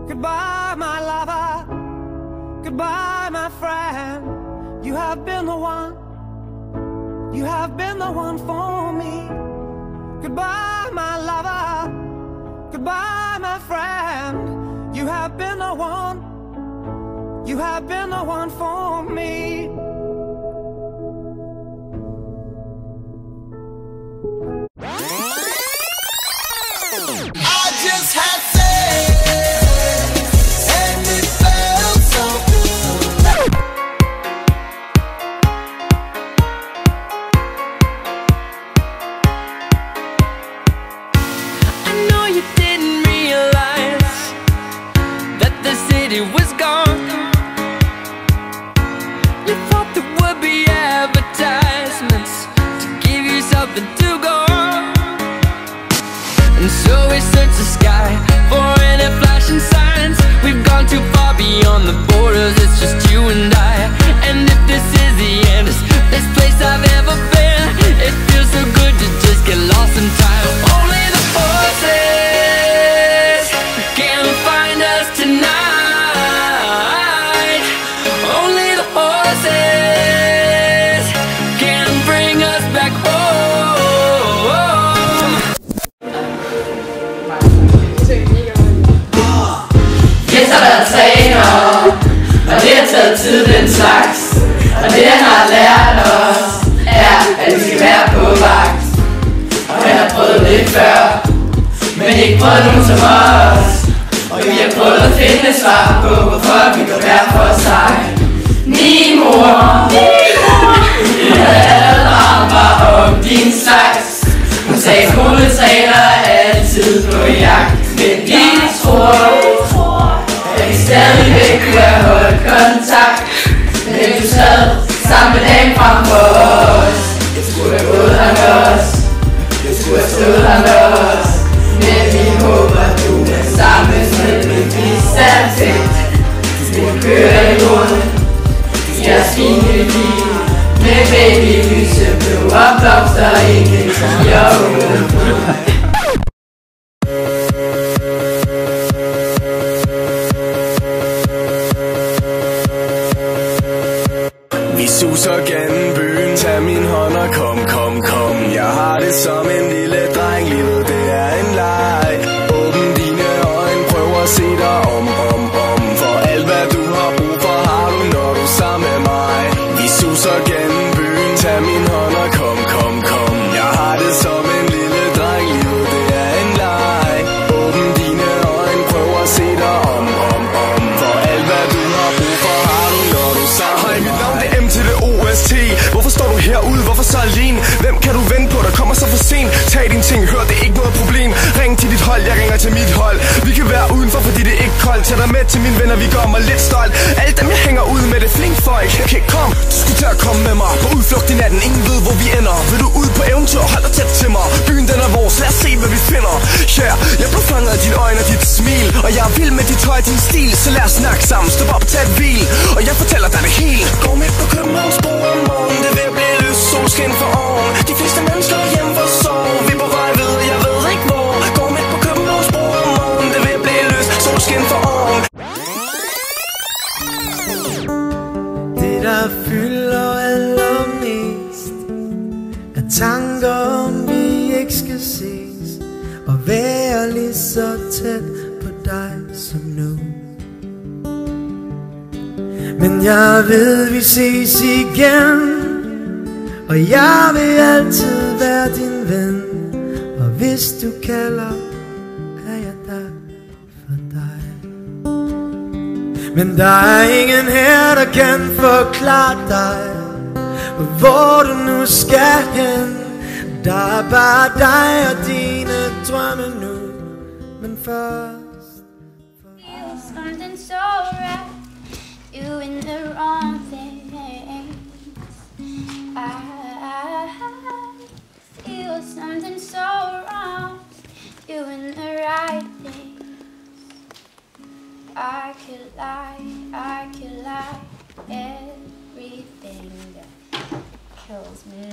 Goodbye, my lover. Goodbye, my friend. You have been the one. You have been the one for me. Goodbye, my lover. Goodbye, my friend. You have been the one. You have been the one for me. I just had sex and it felt so good. I know you didn't realize that the city was gone. You thought there would be advertisements to give you something to go on. And so we search the sky for any flashing signs. We've gone too far beyond the borders, it's just you and I. And if this is the end, it's the best place I've ever been. It feels so good to just get lost in time. Only the forces can find us tonight. Only the horses can bring us back home. Jeg har været træner, og det har taget tid den slags. Og det han har lært os, er at vi skal være på vagt. Og han har prøvet det før, men ikke prøvet nogen som os. Og vi har prøvet at finde et svar på, hvorfor vi går hver for sig. Min mor, hun havde advaret mig om din slags. Hun sagde hovedtræner altid på jagt. Men vi tror at vi stadigvæk kunne have holdt kontakt. Men du sad sammen med dagen frem for os. Jeg skulle have gået her med os. Jeg skulle have stået her med os. Men vi håber du er sammen med min bistandsigt. Vi kører i rundt i jeres fine bil. Med babylyse, blå og blomster, ikke tiger og unge. Vi suser gennem byen, tag min hånd og kom, kom, kom. Jeg har det som en lille dreng, livet det er en leg. Åbn dine øjne, prøv at se dig om. For alt hvad du har brug for, har du, når du er sammen med mig. Vi suser gennem byen, tag min hånd og kom, kom, kom. Jeg har det som en lille dreng, livet det er en leg. Åbn dine øjne, prøv at se dig om. For alt hvad du har brug for, har du, når du er sammen med mig. Til det OST. Hvorfor står du herude? Hvorfor så alene? Hvem kan du vente på, der kommer så for sent? Tag dine ting, hør, det er ikke noget problem. Ring til dit hold, jeg ringer til mit hold. Vi kan være udenfor, fordi det er ikke koldt. Tag dig med til mine venner, vi gør mig lidt stolt. Alle dem jeg hænger ud med, det er flink folk. Okay, kom, du skulle til at komme med mig. På udflugt i natten, ingen ved hvor vi ender. Vil du ud på eventyr, hold dig tæt til mig. Byen den er vores, lad os se hvad vi finder. Yeah, jeg blev fanget af dine øjne og dit smil. Og jeg er vild med dit tøj og din stil. Så lad os snakke sammen, stop op og tag et hvil. Og jeg fortæller dig det hele. Gå midt på Københavns bro om morgen. Det vil blive løst, solskin for oven. De fleste mennesker hjem for sove. Vi er på vej ved, jeg ved ikke hvor. Gå midt på Københavns bro om morgen. Det vil blive løst, solskin for oven. Det der fylder allermest er tanker om vi ikke skal ses. Og være lige så tæt på dig som nu. Men jeg ved vi ses igen. Og jeg vil altid være din ven. Og hvis du kalder, er jeg der for dig. Men der er ingen her, der kan forklare dig hvor du nu skal hen. Der er bare dig og dine drømme nu. Men først feel something so right. You in the wrong thing. I feel something so wrong. You in the right thing. I could lie everything that kills me.